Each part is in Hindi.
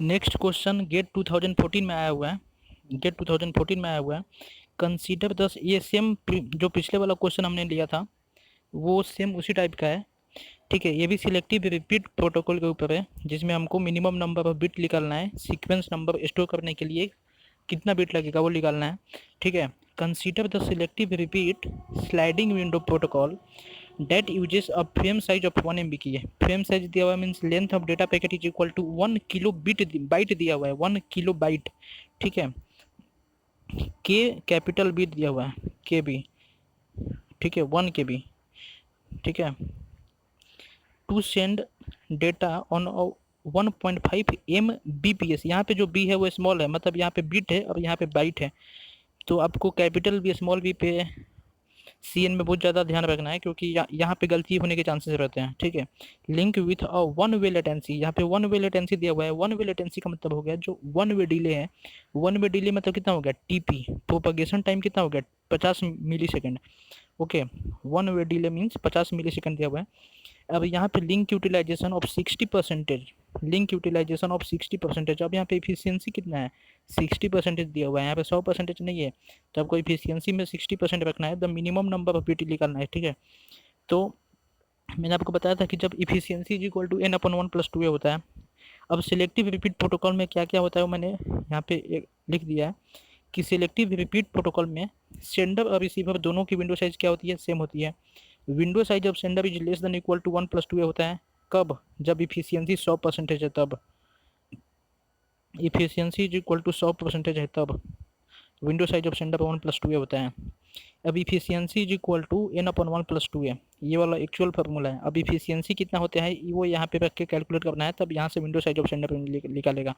नेक्स्ट क्वेश्चन गेट 2014 में आया हुआ है, गेट 2014 में आया हुआ है। कंसीडर दस, ये सेम जो पिछले वाला क्वेश्चन हमने लिया था वो सेम उसी टाइप का है। ठीक है, ये भी सिलेक्टिव रिपीट प्रोटोकॉल के ऊपर है, जिसमें हमको मिनिमम नंबर ऑफ बिट निकालना है। सीक्वेंस नंबर स्टोर करने के लिए कितना बिट लगेगा वो निकालना है। ठीक है, consider the selective repeat sliding window protocol that uses a frame size of 1 MB की है। फ्रेम साइज दिया हुआ है, means length of data packet is equal to 1 kilobyte दिया हुआ है, 1 किलो बाइट। ठीक है, के कैपिटल बी दिया हुआ है, के बी। ठीक है, 1 KB। ठीक है, to send data on 1.5 MBps। यहाँ पे जो बी है वो स्मॉल है, मतलब यहाँ पे बिट है और यहाँ पे बाइट है। तो आपको कैपिटल बी स्मॉल बी पे सीएन में बहुत ज़्यादा ध्यान रखना है, क्योंकि यहाँ पे गलती होने के चांसेस रहते हैं। ठीक है, link with a 1 way latency, यहाँ पे 1 वे लेटेंसी दिया हुआ है। 1 वे लेटेंसी का मतलब हो गया जो 1 वे डिले है। 1 वे डिले मतलब कितना हो गया, टीपी, प्रोपगेशन टाइम कितना हो गया, 50 millisecond. Okay, 1 way delay means 50 millisecond दिया हुआ है। अब यहाँ पे link utilization of 60%, link utilization of 60%। अब यहाँ पे इफिशियंसी कितना है, 60% दिया हुआ है, यहाँ पे 100% नहीं है। तो आपको इफिशियंसी में 60% रखना है, the minimum number of bit निकालना है। ठीक है, तो मैंने आपको बताया था कि जब efficiency is equal to n/1+2a होता है। अब सिलेक्टिव रिपीट प्रोटोकॉल में क्या क्या होता है वो मैंने यहाँ पे लिख दिया है कि सिलेक्टिव रिपीट प्रोटोकॉल में सेंडर और रिसीवर दोनों की विंडो साइज क्या होती है, सेम होती है। Window size of sender is less than equal to 1+2a होता है। कब, जब इफिशियंसी 100% है तब। इफिशियंसी इज इक्वल टू 100% है तब window size of sender 1+2a होता है। अब efficiency is equal to n/1+2a, ये वाला एक्चुअल फार्मूला है। अब इफिशियंसी कितना होता है वो यहाँ पे रख के कैलकुलेट करना है, तब यहाँ से विंडो साइज ऑफ सेंडर निकालेगा।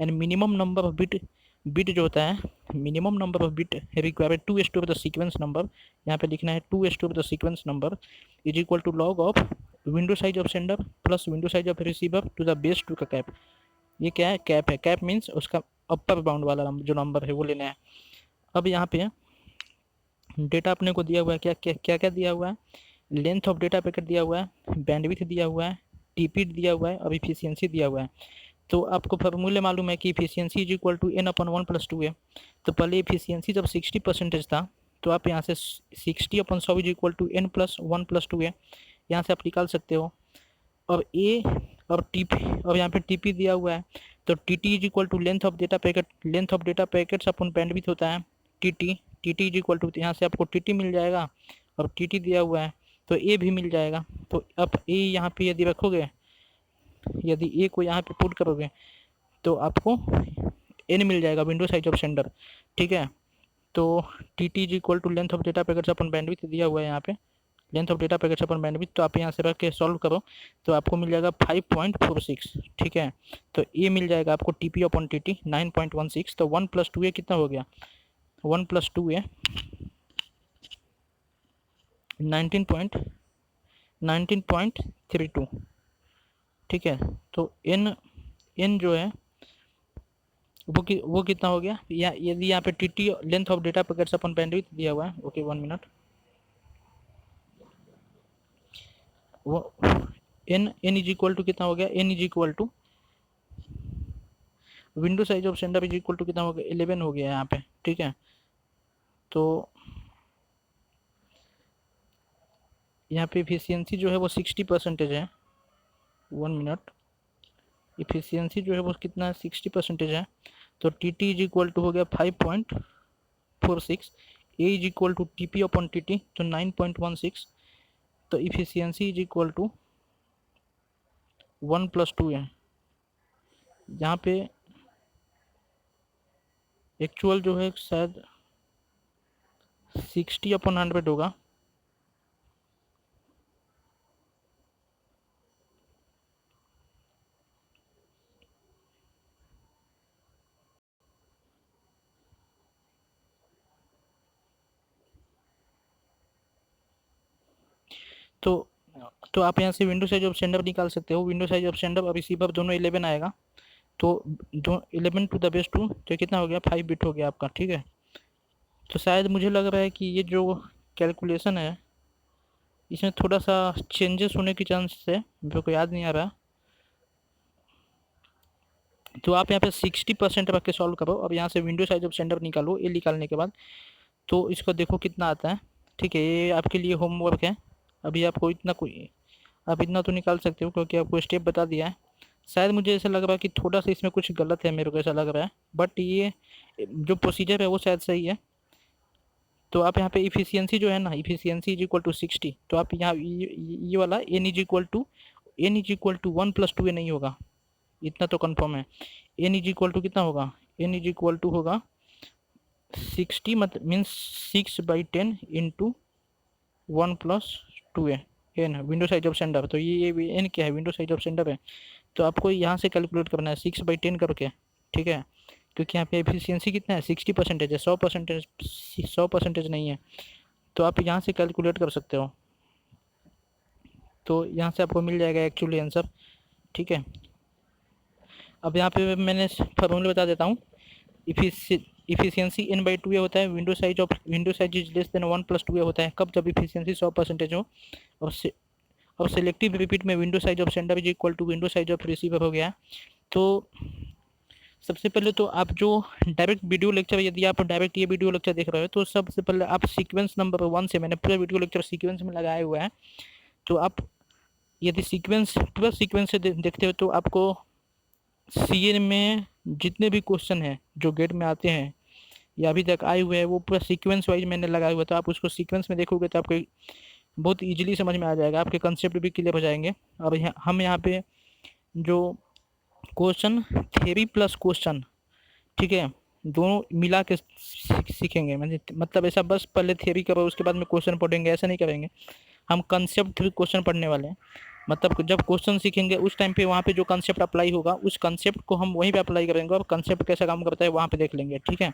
And minimum number of bit, bit जो होता है, minimum number of bit required to store the sequence number, यहाँ पे लिखना है to store the sequence number is equal to log of window size of sender plus window size of receiver to the base 2 का कैप। ये क्या है, कैप है। कैप मीन्स उसका अपर बाउंड वाला जो नंबर है वो लेना है। अब यहाँ पे डेटा अपने को दिया हुआ है, क्या क्या क्या क्या दिया हुआ है, लेंथ ऑफ डेटा पैकेट दिया हुआ है, बैंडविड्थ दिया हुआ है, टीपी दिया हुआ है और इफिशियंसी दिया हुआ है। तो आपको फार्मूले मालूम है कि efficiency is equal to n/1+2a। तो पहले इफिशियंसी जब 60% था, तो आप यहाँ से 60/100 इज इक्वल टू n+1+2a यहाँ से आप निकाल सकते हो। और ए और टीपी, और यहाँ पे टीपी दिया हुआ है, तो T is equal to length of data packet, length of data packets upon bandwidth होता है टी इज इक्वल टू, यहाँ से आपको टी मिल जाएगा और टी दिया हुआ है तो ए भी मिल जाएगा। तो अब ए यहाँ पे यदि रखोगे, यदि ए को यहाँ पे पुट करोगे तो आपको एन मिल जाएगा, विंडो साइज ऑफ सेंडर। ठीक है, तो T is equal to length of data packets upon bandwidth दिया हुआ है यहाँ पे, length of data packets upon bandwidth, तो आप यहाँ से रख के सॉल्व करो तो आपको मिल जाएगा 5.46। ठीक है, तो ए मिल जाएगा आपको TP/TT 9.16। तो 1+2a कितना हो गया, 1+2a 19.32। ठीक है, तो एन जो है वो कितना हो गया, या यदि यहाँ पे T length of data packets upon bandwidth दिया हुआ है। Okay, 1 minute. वो एन इज इक्वल टू कितना हो गया, N is equal to window size of sender is equal to कितना हो गया, 11 हो गया यहाँ पे। ठीक है, तो यहाँ पे इफिशियंसी जो है वो 60% है। 1 मिनट, इफिशियंसी जो है वो कितना है, 60% है। तो टी इज इक्वल टू हो गया 5.46, ए इज इक्वल टू TP/TT तो 9.16। तो इफिशियंसी इज इक्वल टू 1+2 है। यहाँ पे एक्चुअल जो है शायद 60/100 होगा। तो आप यहाँ से विंडो साइज ऑफ सेंडर निकाल सकते हो। विंडो साइज ऑफ सेंडर और रिसीवर दोनों 11 आएगा, तो 11 टू द बेस 2 तो कितना हो गया, 5 बिट हो गया आपका। ठीक है, तो शायद मुझे लग रहा है कि ये जो कैलकुलेशन है इसमें थोड़ा सा चेंजेस होने की चांस है, मेरे को याद नहीं आ रहा। तो आप यहाँ पे 60% रख के सॉल्व करो। अब यहाँ से विंडो साइज ऑफ स्टैंडर्ड निकालो। ये निकालने के बाद तो इसको देखो कितना आता है। ठीक है, ये आपके लिए होमवर्क है। अभी आपको इतना कोई आप इतना तो निकाल सकते हो क्योंकि आपको स्टेप बता दिया है। शायद मुझे ऐसा लग रहा है कि थोड़ा सा इसमें कुछ गलत है, मेरे को ऐसा लग रहा है, बट ये जो प्रोसीजर है वो शायद सही है। तो आप यहाँ पे इफिशियंसी जो है ना, इफिशियंसी इज इक्वल टू 60, तो आप यहाँ ये वाला एन इज इक्वल टू 1+2 नहीं होगा, इतना तो कंफर्म है। एन इज इक्वल टू कितना होगा, एन इज इक्वल टू होगा 60, मतलब मीन्स 6/10 इंटू 1+2 है N window size of sender. तो ये एन क्या है, विंडो साइज ऑफ सेंडर है। तो आपको यहाँ से कैलकुलेट करना है 6/10 करके। ठीक है, क्योंकि यहाँ पे एफिशिएंसी कितना है, 60% है, 100% नहीं है। तो आप यहाँ से कैलकुलेट कर सकते हो। तो यहाँ से आपको मिल जाएगा एक्चुअली आंसर। ठीक है, अब यहाँ पे मैंने फॉर्मूला बता देता हूँ। इफिशियंसी n/2 होता है, window size is less than 1+2 होता है कब, जब इफिशियंसी 100% हो। और सेलेक्टिव रिपीट में window size of sender is equal to window size of receiver हो गया। तो सबसे पहले तो आप जो डायरेक्ट वीडियो लेक्चर, यदि आप डायरेक्ट ये वीडियो लेक्चर देख रहे हो तो सबसे पहले आप सीक्वेंस नंबर 1 से, मैंने पूरा वीडियो लेक्चर सीक्वेंस में लगाया हुआ है। तो आप यदि पूरा सीक्वेंस से देखते हो तो आपको सीए में जितने भी क्वेश्चन हैं जो गेट में आते हैं या अभी तक आए हुए हैं वो पूरा सीक्वेंस वाइज मैंने लगाया हुआ है। तो आप उसको सीक्वेंस में देखोगे तो आपको बहुत ईजिली समझ में आ जाएगा, आपके कंसेप्ट भी क्लियर हो जाएंगे। अब हम यहाँ पे जो क्वेश्चन थ्योरी प्लस क्वेश्चन, ठीक है, दोनों मिला के सीखेंगे। मतलब ऐसा बस पहले थ्योरी करो उसके बाद में क्वेश्चन पढ़ेंगे, ऐसा नहीं करेंगे। हम कंसेप्ट थ्रू क्वेश्चन पढ़ने वाले हैं। मतलब जब क्वेश्चन सीखेंगे उस टाइम पे वहाँ पे जो कंसेप्ट अप्लाई होगा उस कंसेप्ट को हम वहीं पे अप्लाई करेंगे और कंसेप्ट कैसा काम करता है वहाँ पे देख लेंगे। ठीक है,